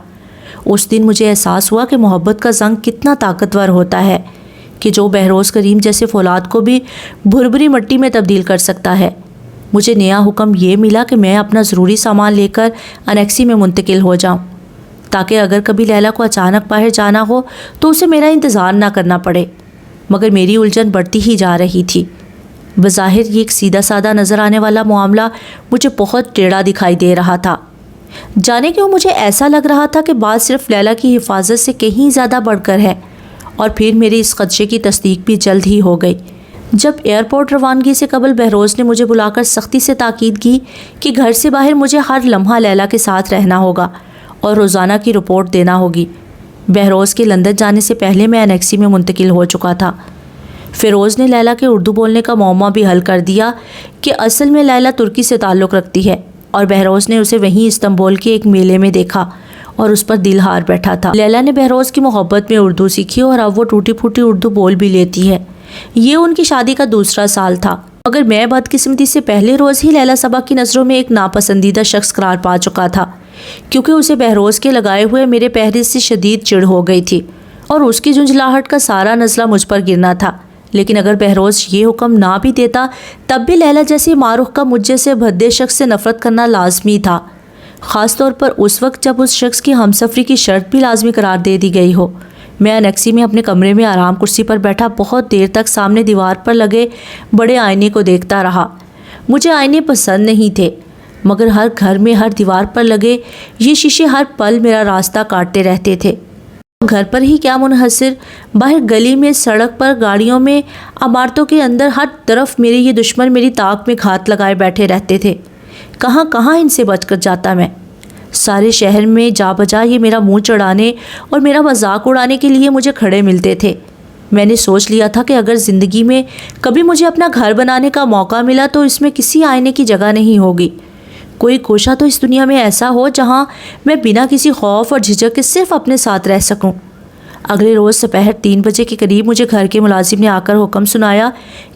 اس دن مجھے احساس ہوا کہ محبت کا زنگ کتنا طاقتور ہوتا ہے کہ جو بہروز کریم جیسے فولاد کو بھی بھربھری مٹی میں تبدیل کر سکتا ہے۔ مجھے نیا حکم یہ ملا کہ میں اپنا ضروری سامان لے کر انیکسی میں منتقل ہو جاؤں، تاکہ اگر کبھی لیلا کو اچانک باہر جانا ہو تو اسے میرا انتظار نہ کرنا پڑے۔ مگر میری الجھن بڑھتی ہی جا رہی تھی۔ بظاہر یہ ایک سیدھا سادہ نظر آنے والا معاملہ مجھے بہت ٹیڑھا دکھائی دے رہا تھا۔ جانے کیوں مجھے ایسا لگ رہا تھا کہ بات صرف لیلا کی حفاظت سے کہیں زیادہ بڑھ کر ہے، اور پھر میری اس خدشے کی تصدیق بھی جلد ہی ہو گئی جب ایئرپورٹ روانگی سے قبل بہروز نے مجھے بلا کر سختی سے تاکید کی کہ گھر سے باہر مجھے ہر لمحہ لیلا کے ساتھ رہنا ہوگا اور روزانہ کی رپورٹ دینا ہوگی۔ بہروز کے لندن جانے سے پہلے میں انیکسی میں منتقل ہو چکا تھا۔ فیروز نے لیلا کے اردو بولنے کا معمہ بھی حل کر دیا کہ اصل میں لیلا ترکی سے تعلق رکھتی ہے، اور بہروز نے اسے وہیں استنبول کے ایک میلے میں دیکھا اور اس پر دل ہار بیٹھا تھا۔ لیلا نے بہروز کی محبت میں اردو سیکھی اور اب وہ ٹوٹی پھوٹی اردو بول بھی لیتی ہے۔ یہ ان کی شادی کا دوسرا سال تھا، مگر میں بدقسمتی سے پہلے روز ہی لیلا صبا کی نظروں میں ایک ناپسندیدہ شخص قرار پا چکا تھا، کیونکہ اسے بہروز کے لگائے ہوئے میرے پہرے سے شدید چڑ ہو گئی تھی اور اس کی جھنجھلاہٹ کا سارا نزلہ مجھ پر گرنا تھا۔ لیکن اگر بہروز یہ حکم نہ بھی دیتا تب بھی لیلا جیسی معروف کا مجھ جیسے بھدے شخص سے نفرت کرنا لازمی تھا، خاص طور پر اس وقت جب اس شخص کی ہمسفری کی شرط بھی لازمی قرار دے دی گئی ہو۔ میں انیکسی میں اپنے کمرے میں آرام کرسی پر بیٹھا بہت دیر تک سامنے دیوار پر لگے بڑے آئینے کو دیکھتا رہا۔ مجھے آئینے پسند نہیں تھے، مگر ہر گھر میں ہر دیوار پر لگے یہ شیشے ہر پل میرا راستہ کاٹتے رہتے تھے۔ گھر پر ہی کیا منحصر، باہر گلی میں، سڑک پر، گاڑیوں میں، عمارتوں کے اندر، ہر طرف میرے یہ دشمن میری طاق میں گھات لگائے بیٹھے رہتے تھے۔ کہاں کہاں ان سے بچ کر جاتا میں۔ سارے شہر میں جا بجا یہ میرا منہ چڑھانے اور میرا مذاق اڑانے کے لیے مجھے کھڑے ملتے تھے۔ میں نے سوچ لیا تھا کہ اگر زندگی میں کبھی مجھے اپنا گھر بنانے کا موقع ملا تو اس میں کسی آئینے کی جگہ نہیں ہوگی۔ کوئی گوشہ تو اس دنیا میں ایسا ہو جہاں میں بنا کسی خوف اور جھجک کے صرف اپنے ساتھ رہ سکوں۔ اگلے روز دوپہر 3 بجے کے قریب مجھے گھر کے ملازم نے آ کر حکم سنایا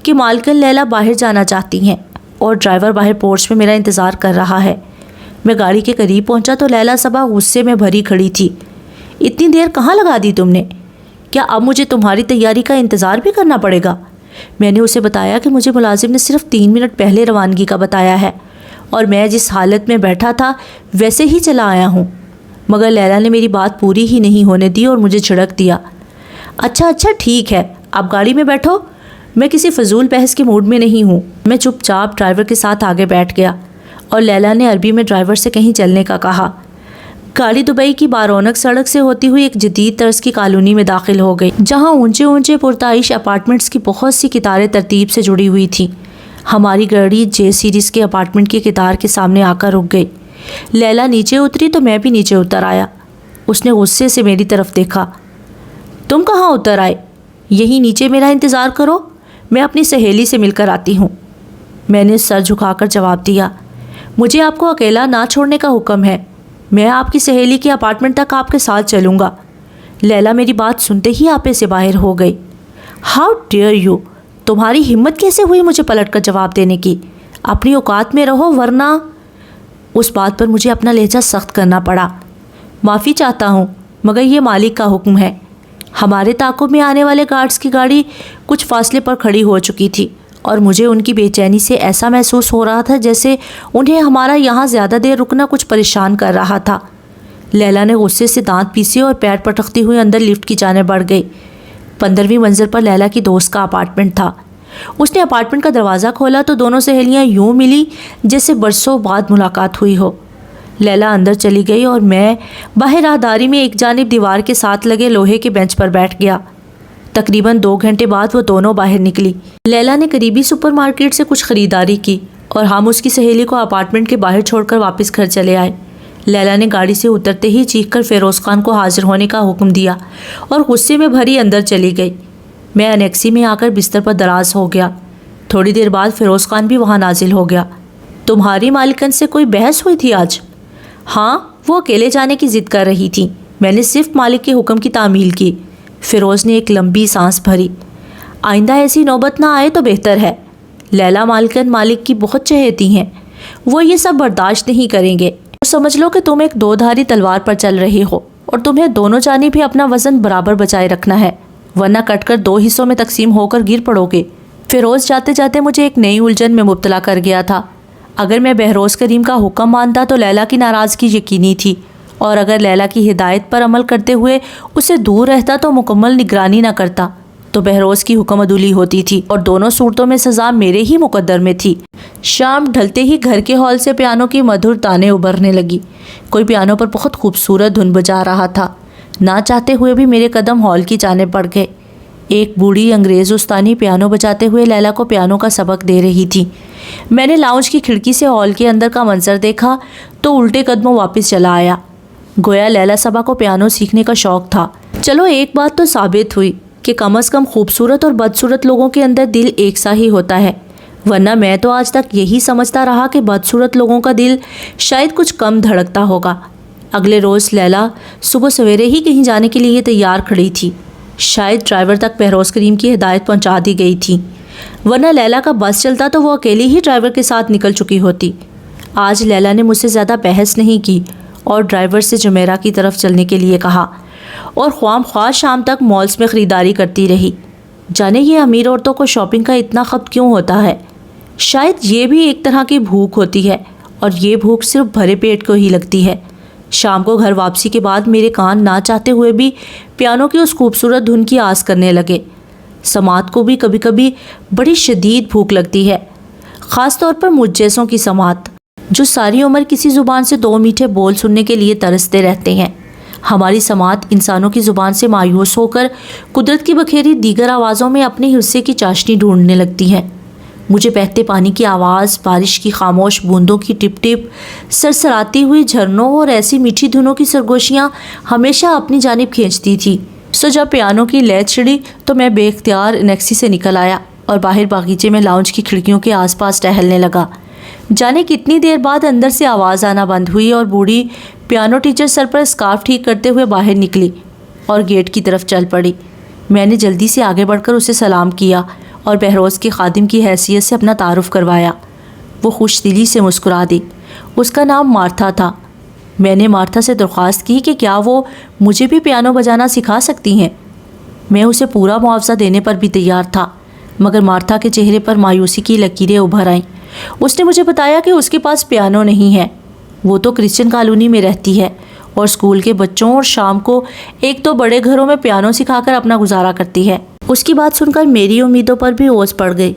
کہ مالکن لیلا باہر جانا چاہتی ہیں اور ڈرائیور باہر پورچ میں میرا انتظار کر رہا ہے۔ میں گاڑی کے قریب پہنچا تو لیلا صبا غصے میں بھری کھڑی تھی۔ اتنی دیر کہاں لگا دی تم نے؟ کیا اب مجھے تمہاری تیاری کا انتظار بھی کرنا پڑے گا؟ میں نے اسے بتایا کہ مجھے ملازم نے صرف 3 منٹ پہلے روانگی کا بتایا ہے اور میں جس حالت میں بیٹھا تھا ویسے ہی چلا آیا ہوں، مگر لیلا نے میری بات پوری ہی نہیں ہونے دی اور مجھے جھڑک دیا۔ اچھا ٹھیک ہے، اب گاڑی میں بیٹھو، میں کسی فضول بحث کے موڈ میں نہیں ہوں۔ میں چپ چاپ ڈرائیور کے ساتھ آگے بیٹھ گیا اور لیلا نے عربی میں ڈرائیور سے کہیں چلنے کا کہا۔ گاڑی دبئی کی بارونق سڑک سے ہوتی ہوئی ایک جدید طرز کی کالونی میں داخل ہو گئی، جہاں اونچے پرتعیش اپارٹمنٹس کی بہت سی قطاریں ترتیب سے جڑی ہوئی تھیں۔ ہماری گاڑی جے سیریز کے اپارٹمنٹ کی قطار کے سامنے آ کر رک گئی۔ لیلا نیچے اتری تو میں بھی نیچے اتر آیا۔ اس نے غصے سے میری طرف دیکھا۔ تم کہاں اتر آئے؟ یہی نیچے میرا انتظار کرو، میں اپنی سہیلی سے مل کر آتی ہوں۔ میں نے سر جھکا کر جواب دیا، مجھے آپ کو اکیلا نہ چھوڑنے کا حکم ہے، میں آپ کی سہیلی کے اپارٹمنٹ تک آپ کے ساتھ چلوں گا۔ لیلا میری بات سنتے ہی آپے سے باہر ہو گئی۔ ہاؤ ڈیئر یو، تمہاری ہمت کیسے ہوئی مجھے پلٹ کر جواب دینے کی؟ اپنی اوقات میں رہو ورنہ… اس بات پر مجھے اپنا لہجہ سخت کرنا پڑا۔ معافی چاہتا ہوں مگر یہ مالک کا حکم ہے۔ ہمارے تعاقب میں آنے والے گارڈز کی گاڑی کچھ فاصلے پر کھڑی ہو چکی تھی اور مجھے ان کی بے چینی سے ایسا محسوس ہو رہا تھا جیسے انہیں ہمارا یہاں زیادہ دیر رکنا کچھ پریشان کر رہا تھا۔ لیلا نے غصے سے دانت پیسے اور پیر پٹکتی ہوئی اندر لفٹ کی جانب بڑھ گئی۔ 15ویں منزل پر لیلا کی دوست کا اپارٹمنٹ تھا۔ اس نے اپارٹمنٹ کا دروازہ کھولا تو دونوں سہیلیاں یوں ملی جیسے برسوں بعد ملاقات ہوئی ہو۔ لیلا اندر چلی گئی اور میں باہر راہداری میں ایک جانب دیوار کے ساتھ لگے لوہے کے بینچ پر بیٹھ گیا۔ تقریباً 2 گھنٹے بعد وہ دونوں باہر نکلی۔ لیلا نے قریبی سپر مارکیٹ سے کچھ خریداری کی اور ہم اس کی سہیلی کو اپارٹمنٹ کے باہر چھوڑ کر واپس گھر چلے آئے۔ لیلا نے گاڑی سے اترتے ہی چیخ کر فیروز خان کو حاضر ہونے کا حکم دیا اور غصے میں بھری اندر چلی گئی۔ میں انیکسی میں آ کر بستر پر دراز ہو گیا۔ تھوڑی دیر بعد فیروز خان بھی وہاں نازل ہو گیا۔ تمہاری مالکن سے کوئی بحث ہوئی تھی آج؟ ہاں، وہ اکیلے جانے کی ضد کر رہی تھی، میں نے صرف مالک کے حکم کی تعمیل کی۔ فیروز نے ایک لمبی سانس بھری۔ آئندہ ایسی نوبت نہ آئے تو بہتر ہے۔ لیلا مالکن مالک کی بہت چہیتی ہیں، وہ یہ سب برداشت نہیں کریں گے۔ سمجھ لو کہ تم ایک 2 دھاری تلوار پر چل رہی ہو اور تمہیں دونوں جانب بھی اپنا وزن برابر بچائے رکھنا ہے، ورنہ کٹ کر 2 حصوں میں تقسیم ہو کر گر پڑو گے۔ فیروز جاتے جاتے مجھے ایک نئی الجھن میں مبتلا کر گیا تھا۔ اگر میں بہروز کریم کا حکم مانتا تو لیلا کی ناراضگی یقینی تھی، اور اگر لیلا کی ہدایت پر عمل کرتے ہوئے اسے دور رہتا تو مکمل نگرانی نہ کرتا تو بہروز کی حکم عدولی ہوتی تھی اور دونوں صورتوں میں سزا میرے ہی مقدر میں تھی۔ شام ڈھلتے ہی گھر کے ہال سے پیانو کی مدھر تانے ابھرنے لگی۔ کوئی پیانو پر بہت خوبصورت دھن بجا رہا تھا۔ نہ چاہتے ہوئے بھی میرے قدم ہال کی جانب بڑھ گئے۔ ایک بوڑھی انگریز استانی پیانو بجاتے ہوئے لیلا کو پیانو کا سبق دے رہی تھی۔ میں نے لاؤنج کی کھڑکی سے ہال کے اندر کا منظر دیکھا تو الٹے قدموں واپس چلا آیا۔ گویا لیلا صبا کو پیانو سیکھنے کا شوق تھا۔ چلو ایک بات تو ثابت ہوئی کہ کم از کم خوبصورت اور بدصورت لوگوں کے اندر دل ایک سا ہی ہوتا ہے، ورنہ میں تو آج تک یہی سمجھتا رہا کہ بدصورت لوگوں کا دل شاید کچھ کم دھڑکتا ہوگا۔ اگلے روز لیلا صبح سویرے ہی کہیں جانے کے لیے تیار کھڑی تھی۔ شاید ڈرائیور تک بہروز کریم کی ہدایت پہنچا دی گئی تھی، ورنہ لیلا کا بس چلتا تو وہ اکیلی ہی ڈرائیور کے ساتھ نکل چکی ہوتی۔ آج لیلا نے مجھ سے زیادہ بحث نہیں کی اور ڈرائیور سے جمیرہ کی طرف چلنے کے لیے کہا اور خواہ خواہ شام تک مالز میں خریداری کرتی رہی۔ جانے یہ امیر عورتوں کو شاپنگ کا اتنا خپت کیوں ہوتا ہے؟ شاید یہ بھی ایک طرح کی بھوک ہوتی ہے، اور یہ بھوک صرف بھرے پیٹ کو ہی لگتی ہے۔ شام کو گھر واپسی کے بعد میرے کان نہ چاہتے ہوئے بھی پیانو کی اس خوبصورت دھن کی آس کرنے لگے۔ سماعت کو بھی کبھی کبھی بڑی شدید بھوک لگتی ہے، خاص طور پر مجھ جیسوں کی سماعت جو ساری عمر کسی زبان سے 2 میٹھے بول سننے کے لیے ترستے رہتے ہیں۔ ہماری سماعت انسانوں کی زبان سے مایوس ہو کر قدرت کی بکھیری دیگر آوازوں میں اپنے حصے کی چاشنی ڈھونڈنے لگتی ہے۔ مجھے بہتے پانی کی آواز، بارش کی خاموش بوندوں کی ٹپ ٹپ، سرسراتی ہوئی جھرنوں اور ایسی میٹھی دھنوں کی سرگوشیاں ہمیشہ اپنی جانب کھینچتی تھی۔ جب پیانو کی لے چڑھی تو میں بے اختیار انیکسی سے نکل آیا اور باہر باغیچے میں لاؤنج کی کھڑکیوں کے آس پاس ٹہلنے لگا۔ جانے کتنی دیر بعد اندر سے آواز آنا بند ہوئی اور بوڑھی پیانو ٹیچر سر پر اسکارف ٹھیک کرتے ہوئے باہر نکلی اور گیٹ کی طرف چل پڑی۔ میں نے جلدی سے آگے بڑھ کر اسے سلام کیا اور بہروز کے خادم کی حیثیت سے اپنا تعارف کروایا۔ وہ خوش دلی سے مسکرا دی۔ اس کا نام مارتھا تھا۔ میں نے مارتھا سے درخواست کی کہ کیا وہ مجھے بھی پیانو بجانا سکھا سکتی ہیں۔ میں اسے پورا معاوضہ دینے پر بھی تیار تھا، مگر مارتھا کے چہرے پر مایوسی کی لکیریں ابھر آئیں۔ اس نے مجھے بتایا کہ اس کے پاس پیانو نہیں ہے۔ وہ تو کرسچن کالونی میں رہتی ہے اور اسکول کے بچوں اور شام کو 1-2 بڑے گھروں میں پیانو سکھا کر اپنا گزارا کرتی ہے۔ اس کی بات سن کر میری امیدوں پر بھی اوس پڑ گئی۔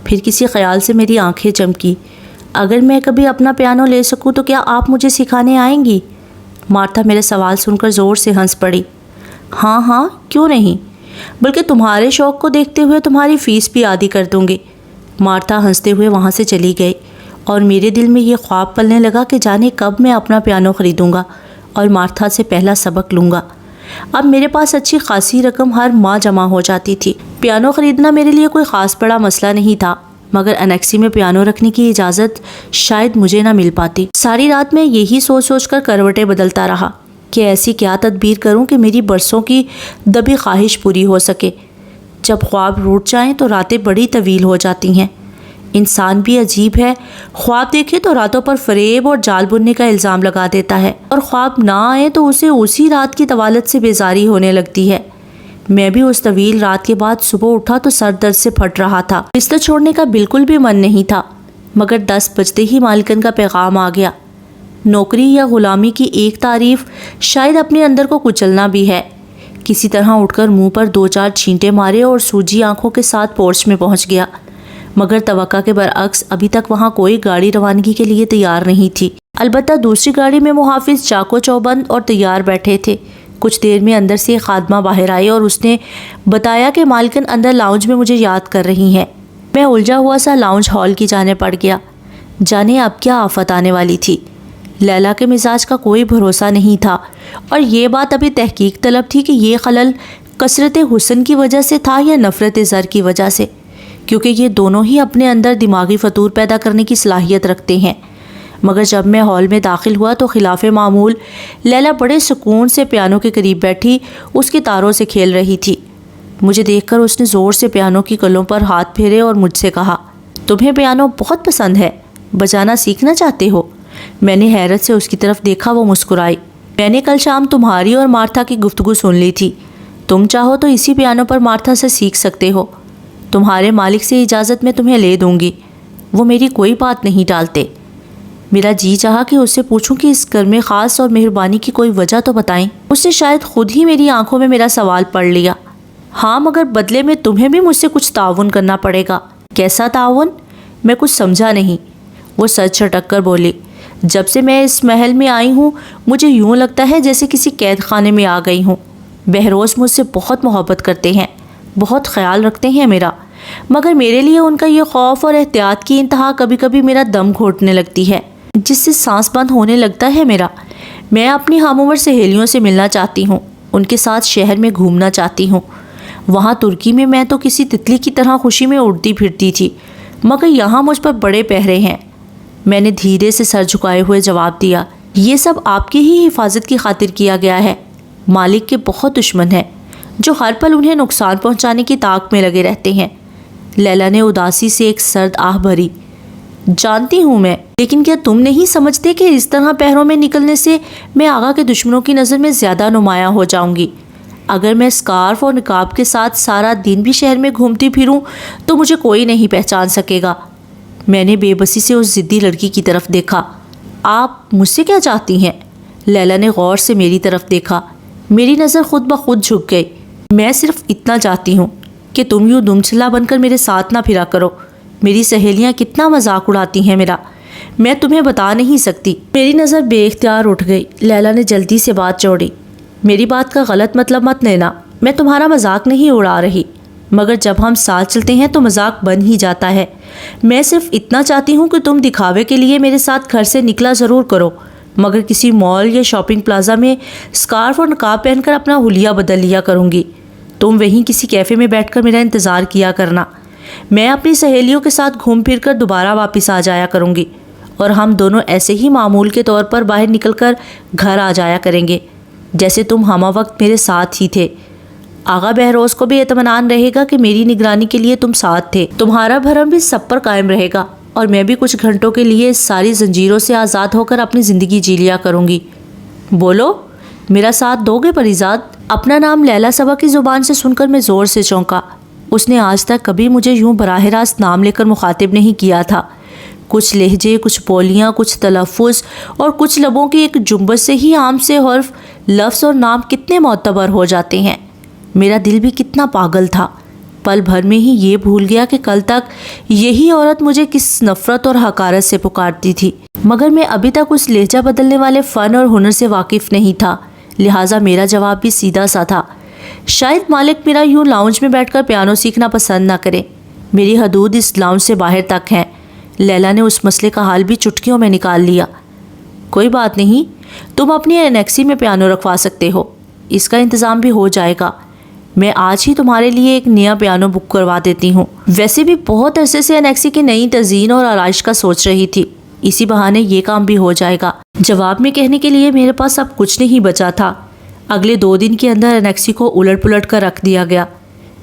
پھر کسی خیال سے میری آنکھیں چمکی۔ اگر میں کبھی اپنا پیانو لے سکوں تو کیا آپ مجھے سکھانے آئیں گی؟ مارتھا میرا سوال سن کر زور سے ہنس پڑی۔ ہاں ہاں، کیوں نہیں، بلکہ تمہارے شوق کو دیکھتے ہوئے تمہاری فیس بھی آدھی کر دوں گی۔ مارتھا ہنستے ہوئے وہاں سے چلی گئی اور میرے دل میں یہ خواب پلنے لگا کہ جانے کب میں اپنا پیانو خریدوں گا اور مارتھا سے پہلا سبق لوں گا۔ اب میرے پاس اچھی خاصی رقم ہر ماہ جمع ہو جاتی تھی۔ پیانو خریدنا میرے لیے کوئی خاص بڑا مسئلہ نہیں تھا، مگر انیکسی میں پیانو رکھنے کی اجازت شاید مجھے نہ مل پاتی۔ ساری رات میں یہی سوچ سوچ کر کروٹیں بدلتا رہا کہ ایسی کیا تدبیر کروں کہ میری برسوں کی دبی خواہش پوری ہو سکے۔ جب خواب روٹ جائیں تو راتیں بڑی طویل ہو جاتی ہیں۔ انسان بھی عجیب ہے، خواب دیکھے تو راتوں پر فریب اور جال بننے کا الزام لگا دیتا ہے، اور خواب نہ آئے تو اسے اسی رات کی طوالت سے بیزاری ہونے لگتی ہے۔ میں بھی اس طویل رات کے بعد صبح اٹھا تو سر درد سے پھٹ رہا تھا۔ بستر چھوڑنے کا بالکل بھی من نہیں تھا، مگر 10 بجتے ہی مالکن کا پیغام آ گیا۔ نوکری یا غلامی کی ایک تعریف شاید اپنے اندر کو کچلنا بھی ہے۔ کسی طرح اٹھ کر منہ پر 2-4 چھینٹے مارے اور سوجی آنکھوں کے ساتھ پورچ میں پہنچ گیا، مگر توقع کے برعکس ابھی تک وہاں کوئی گاڑی روانگی کے لیے تیار نہیں تھی۔ البتہ دوسری گاڑی میں محافظ چاقو چوبند اور تیار بیٹھے تھے۔ کچھ دیر میں اندر سے ایک خادمہ باہر آئی اور اس نے بتایا کہ مالکن اندر لاؤنج میں مجھے یاد کر رہی ہیں۔ میں الجھا ہوا سا لاؤنج ہال کی جانب پڑ گیا۔ جانے اب کیا آفت آنے والی تھی۔ لیلا کے مزاج کا کوئی بھروسہ نہیں تھا، اور یہ بات ابھی تحقیق طلب تھی کہ یہ خلل کثرت حسن کی وجہ سے تھا یا نفرت زر کی وجہ سے، کیونکہ یہ دونوں ہی اپنے اندر دماغی فطور پیدا کرنے کی صلاحیت رکھتے ہیں۔ مگر جب میں ہال میں داخل ہوا تو خلاف معمول لیلا بڑے سکون سے پیانو کے قریب بیٹھی اس کے تاروں سے کھیل رہی تھی۔ مجھے دیکھ کر اس نے زور سے پیانو کی کلوں پر ہاتھ پھیرے اور مجھ سے کہا، تمہیں پیانو بہت پسند ہے، بجانا سیکھنا چاہتے ہو؟ میں نے حیرت سے اس کی طرف دیکھا، وہ مسکرائی۔ میں نے کل شام تمہاری اور مارتھا کی گفتگو سن لی تھی، تم چاہو تو اسی پیانو پر مارتھا سے سیکھ سکتے ہو، تمہارے مالک سے اجازت میں تمہیں لے دوں گی، وہ میری کوئی بات نہیں ٹالتے۔ میرا جی چاہا کہ اس سے پوچھوں کہ اس کر میں خاص اور مہربانی کی کوئی وجہ تو بتائیں۔ اس نے شاید خود ہی میری آنکھوں میں میرا سوال پڑھ لیا۔ ہاں، مگر بدلے میں تمہیں بھی مجھ سے کچھ تعاون کرنا پڑے گا۔ کیسا تعاون؟ میں کچھ سمجھا نہیں۔ وہ سر چھٹک کر بولی، جب سے میں اس محل میں آئی ہوں مجھے یوں لگتا ہے جیسے کسی قید خانے میں آ گئی ہوں۔ بہروز مجھ سے بہت محبت کرتے ہیں، بہت خیال رکھتے ہیں میرا، مگر میرے لیے ان کا یہ خوف اور احتیاط کی انتہا کبھی کبھی میرا دم گھوٹنے لگتی ہے، جس سے سانس بند ہونے لگتا ہے میرا۔ میں اپنی ہم عمر سہیلیوں سے ملنا چاہتی ہوں، ان کے ساتھ شہر میں گھومنا چاہتی ہوں۔ وہاں ترکی میں تو کسی تتلی کی طرح خوشی میں اڑتی پھرتی تھی، مگر یہاں مجھ پر بڑے پہرے ہیں۔ میں نے دھیرے سے سر جھکائے ہوئے جواب دیا، یہ سب آپ کی ہی حفاظت کی خاطر کیا گیا ہے۔ مالک کے بہت دشمن ہیں جو ہر پل انہیں نقصان پہنچانے کی طاق میں لگے رہتے ہیں۔ لیلا نے اداسی سے ایک سرد آہ بھری۔ جانتی ہوں میں، لیکن کیا تم نہیں سمجھتے کہ اس طرح پہروں میں نکلنے سے میں آغا کے دشمنوں کی نظر میں زیادہ نمایاں ہو جاؤں گی؟ اگر میں اسکارف اور نقاب کے ساتھ سارا دن بھی شہر میں گھومتی پھروں تو مجھے کوئی نہیں پہچان سکے گا۔ میں نے بے بسی سے اس ضدی لڑکی کی طرف دیکھا۔ آپ مجھ سے کیا چاہتی ہیں؟ لیلا نے غور سے میری طرف دیکھا۔ میری نظر خود بخود جھک گئی۔ میں صرف اتنا چاہتی ہوں کہ تم یوں دمچلا بن کر میرے ساتھ نہ پھرا کرو۔ میری سہیلیاں کتنا مذاق اڑاتی ہیں میرا، میں تمہیں بتا نہیں سکتی۔ میری نظر بے اختیار اٹھ گئی۔ لیلا نے جلدی سے بات جوڑی، میری بات کا غلط مطلب مت لینا، میں تمہارا مذاق نہیں اڑا رہی، مگر جب ہم ساتھ چلتے ہیں تو مذاق بن ہی جاتا ہے۔ میں صرف اتنا چاہتی ہوں کہ تم دکھاوے کے لیے میرے ساتھ گھر سے نکلا ضرور کرو، مگر کسی مال یا شاپنگ پلازا میں اسکارف اور نقاب پہن کر اپنا حلیہ بدل لیا کروں گی۔ تم وہیں کسی کیفے میں بیٹھ کر میرا انتظار کیا کرنا، میں اپنی سہیلیوں کے ساتھ گھوم پھر کر دوبارہ واپس آ جایا کروں گی، اور ہم دونوں ایسے ہی معمول کے طور پر باہر نکل کر گھر آ جایا کریں گے جیسے تم ہمہ وقت میرے ساتھ ہی تھے۔ آغا بہروز کو بھی اطمینان رہے گا کہ میری نگرانی کے لیے تم ساتھ تھے، تمہارا بھرم بھی سب پر قائم رہے گا، اور میں بھی کچھ گھنٹوں کے لیے اس ساری زنجیروں سے آزاد ہو کر اپنی زندگی جی لیا کروں گی۔ بولو، میرا ساتھ دو گے پریزاد؟ اپنا نام لیلا صبا کی زبان سے سن کر میں زور سے چونکا۔ اس نے آج تک کبھی مجھے یوں براہ راست نام لے کر مخاطب نہیں کیا تھا۔ کچھ لہجے، کچھ بولیاں، کچھ تلفظ اور کچھ لبوں کی ایک جنبش سے ہی عام سے حرف، لفظ اور نام کتنے معتبر ہو جاتے ہیں۔ میرا دل بھی کتنا پاگل تھا، پل بھر میں ہی یہ بھول گیا کہ کل تک یہی عورت مجھے کس نفرت اور حقارت سے پکارتی تھی، مگر میں ابھی تک اس لہجہ بدلنے والے فن اور ہنر سے واقف نہیں تھا، لہٰذا میرا جواب بھی سیدھا سا تھا۔ شاید مالک میرا یوں لاؤنج میں بیٹھ کر پیانو سیکھنا پسند نہ کرے، میری حدود اس لاؤنج سے باہر تک ہیں۔ لیلا نے اس مسئلے کا حال بھی چٹکیوں میں نکال لیا۔ کوئی بات نہیں، تم اپنی انیکسی میں پیانو رکھوا سکتے ہو، اس کا انتظام بھی ہو جائے گا۔ میں آج ہی تمہارے لیے ایک نیا پیانو بک کروا دیتی ہوں۔ ویسے بھی بہت عرصے سے انیکسی کی نئی تزئین اور آرائش کا سوچ رہی تھی، اسی بہانے یہ کام بھی ہو جائے گا۔ جواب میں کہنے کے لیے میرے پاس اب کچھ نہیں بچا تھا۔ اگلے 2 دن کے اندر انیکسی کو الٹ پلٹ کر رکھ دیا گیا۔